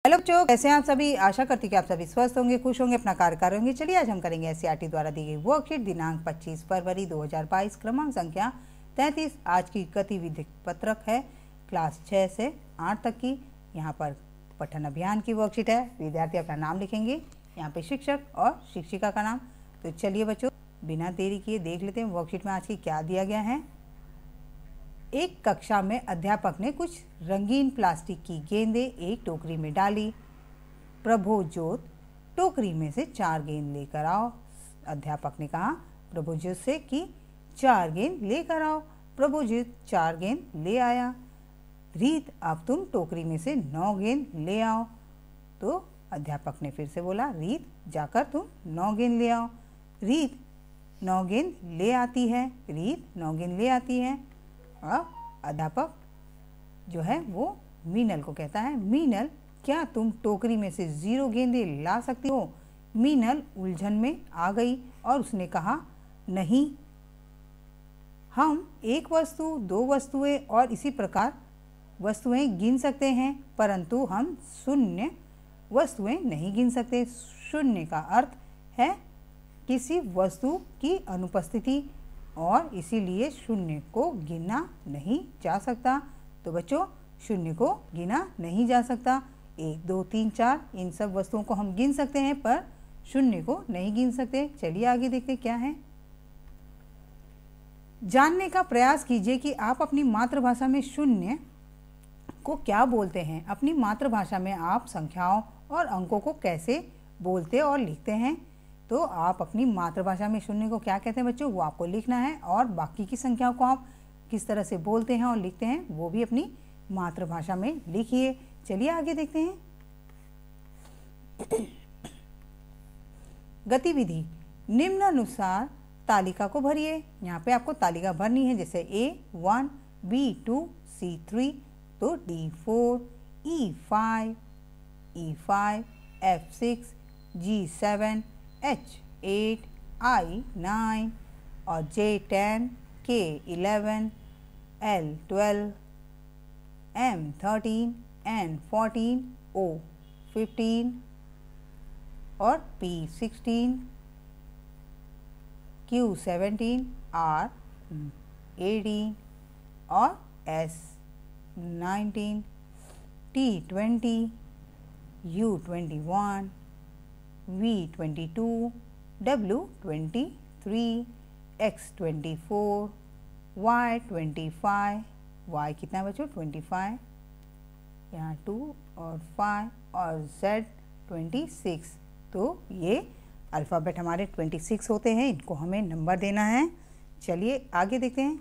Hello बच्चों, कैसे हैं आप सभी। आशा करती कि आप सभी स्वस्थ होंगे, खुश होंगे, अपना कार्य कर रहे होंगे। चलिए आज हम करेंगे एससीईआरटी द्वारा दी गई वर्कशीट दिनांक 25 फरवरी 2022 क्रमांक संख्या 33। आज की गतिविधि पत्रक है क्लास 6 से 8 तक की। यहाँ पर पठन अभियान की वर्कशीट है। विद्यार्थी अपना नाम लिखेंगे, यहाँ पे शिक्षक और शिक्षिका का नाम। तो चलिए बच्चों बिना देरी किए देख लेते हैं वर्कशीट में आज की क्या दिया गया है। एक कक्षा में अध्यापक ने कुछ रंगीन प्लास्टिक की गेंदें एक टोकरी में डाली। प्रभोज्योत टोकरी में से 4 गेंद लेकर आओ। अध्यापक ने कहा प्रभोज्योत से कि 4 गेंद लेकर आओ। प्रभोज्योत 4 गेंद ले आया। रीत अब तुम टोकरी में से 9 गेंद ले आओ। तो अध्यापक ने फिर से बोला रीत जाकर तुम 9 गेंद ले आओ। रीत 9 गेंद ले आती है। रीत 9 गेंद ले आती है। अब अध्यापक जो है वो मीनल को कहता है, मीनल क्या तुम टोकरी में से 0 गेंदें ला सकती हो। मीनल उलझन में आ गई और उसने कहा नहीं, हम 1 वस्तु 2 वस्तुएं और इसी प्रकार वस्तुएं गिन सकते हैं, परंतु हम 0 वस्तुएं नहीं गिन सकते। 0 का अर्थ है किसी वस्तु की अनुपस्थिति और इसीलिए 0 को गिना नहीं जा सकता। तो बच्चों 0 को गिना नहीं जा सकता। 1 2 3 4 इन सब वस्तुओं को हम गिन सकते हैं पर 0 को नहीं गिन सकते। चलिए आगे देखते क्या है। जानने का प्रयास कीजिए कि आप अपनी मातृभाषा में 0 को क्या बोलते हैं। अपनी मातृभाषा में आप संख्याओं और अंकों को कैसे बोलते और लिखते हैं। तो आप अपनी मातृभाषा में 0 को क्या कहते हैं बच्चों, वो आपको लिखना है। और बाकी की संख्याओं को आप किस तरह से बोलते हैं और लिखते हैं वो भी अपनी मातृभाषा में लिखिए। चलिए आगे देखते हैं। गतिविधि निम्नानुसार तालिका को भरिए। यहाँ पे आपको तालिका भरनी है, जैसे A1 B2 C3 तो D4 E5 F6 G7 H8 I9 और J10 K11 L12 M13 N14 O15 और P16 Q17 R18 और S19 T20 U21 V22 W23 X24 Y25 Y कितना बच्चों 25, यहाँ 2 और 5 और Z26। तो ये अल्फ़ाबेट हमारे 26 होते हैं, इनको हमें नंबर देना है। चलिए आगे देखते हैं।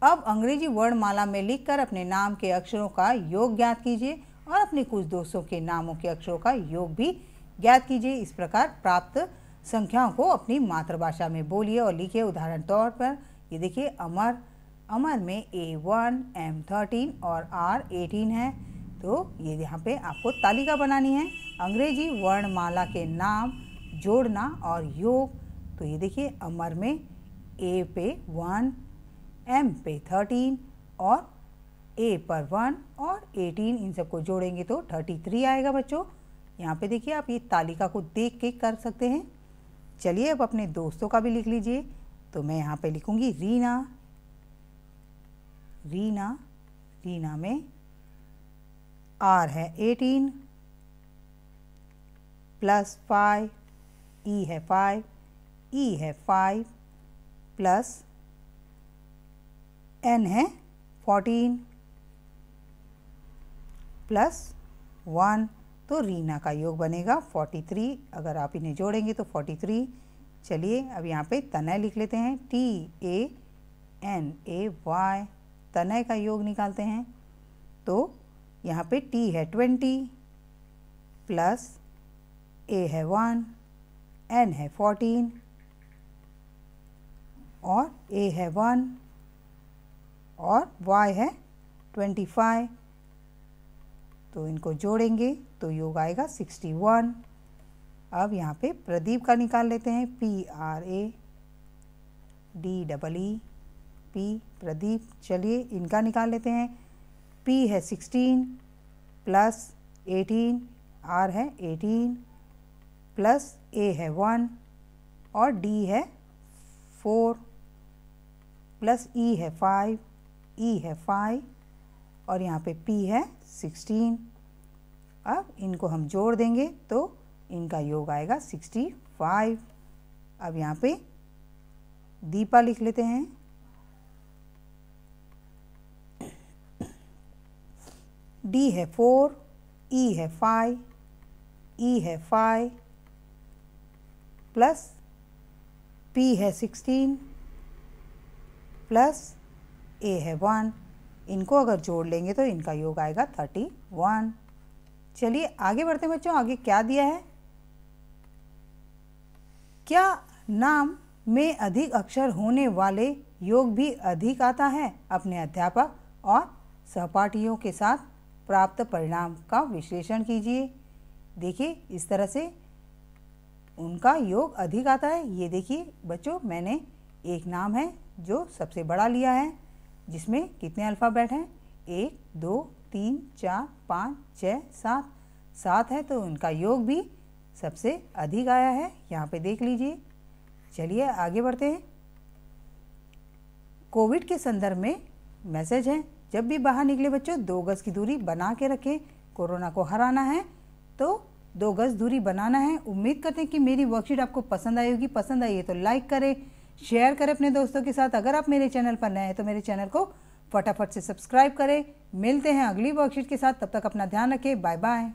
अब अंग्रेजी वर्णमाला में लिखकर अपने नाम के अक्षरों का योग ज्ञात कीजिए और अपने कुछ दोस्तों के नामों के अक्षरों का योग भी ज्ञात कीजिए। इस प्रकार प्राप्त संख्याओं को अपनी मातृभाषा में बोलिए और लिखिए। उदाहरण तौर पर ये देखिए अमर में A1 M13 और R18 है। तो ये यहाँ पे आपको तालिका बनानी है। अंग्रेजी वर्णमाला के नाम जोड़ना और योग। तो ये देखिए अमर में A पे 1 M पे 13 और A पर 1 और 18, इन सबको जोड़ेंगे तो 33 आएगा बच्चों। यहाँ पे देखिए आप ये तालिका को देख के कर सकते हैं। चलिए अब अपने दोस्तों का भी लिख लीजिए। तो मैं यहाँ पे लिखूँगी रीना। रीना रीना में R है 18 प्लस 5 E है 5 E है 5 प्लस N है 14 प्लस 1। तो रीना का योग बनेगा 43। अगर आप इन्हें जोड़ेंगे तो 43। चलिए अब यहाँ पे तनय लिख लेते हैं TANAY। तनय का योग निकालते हैं। तो यहाँ पे T है 20 प्लस A है 1 N है 14 और A है 1 और Y है 25। तो इनको जोड़ेंगे तो योग आएगा 61। अब यहाँ पे प्रदीप का निकाल लेते हैं PRADEE पी प्रदीप। चलिए इनका निकाल लेते हैं P है 16 प्लस 18, R है 18 प्लस A है 1 और D है 4 प्लस E है 5, E है 5 और यहाँ पे P है 16। अब इनको हम जोड़ देंगे तो इनका योग आएगा 65। अब यहाँ पे दीपा लिख लेते हैं। D है 4, E है 5, E है 5 प्लस P है 16 प्लस A है 1। इनको अगर जोड़ लेंगे तो इनका योग आएगा 31। चलिए आगे बढ़ते हैं बच्चों। आगे क्या दिया है? क्या नाम में अधिक अक्षर होने वाले योग भी अधिक आता है? अपने अध्यापक और सहपाठियों के साथ प्राप्त परिणाम का विश्लेषण कीजिए। देखिए इस तरह से उनका योग अधिक आता है। ये देखिए बच्चों, मैंने एक नाम है जो सबसे बड़ा लिया है, जिसमें कितने अल्फ़ाबेट हैं? 1 2 3 4 5 6 7 7 है, तो उनका योग भी सबसे अधिक आया है। यहाँ पे देख लीजिए। चलिए आगे बढ़ते हैं। कोविड के संदर्भ में मैसेज है, जब भी बाहर निकले बच्चों 2 गज की दूरी बना के रखें। कोरोना को हराना है तो 2 गज दूरी बनाना है। उम्मीद करते हैं कि मेरी वर्कशीट आपको पसंद आई होगी। पसंद आई है तो लाइक करें, शेयर करें अपने दोस्तों के साथ। अगर आप मेरे चैनल पर नए हैं तो मेरे चैनल को फटाफट से सब्सक्राइब करें। मिलते हैं अगली वर्कशीट के साथ, तब तक अपना ध्यान रखें। Bye bye.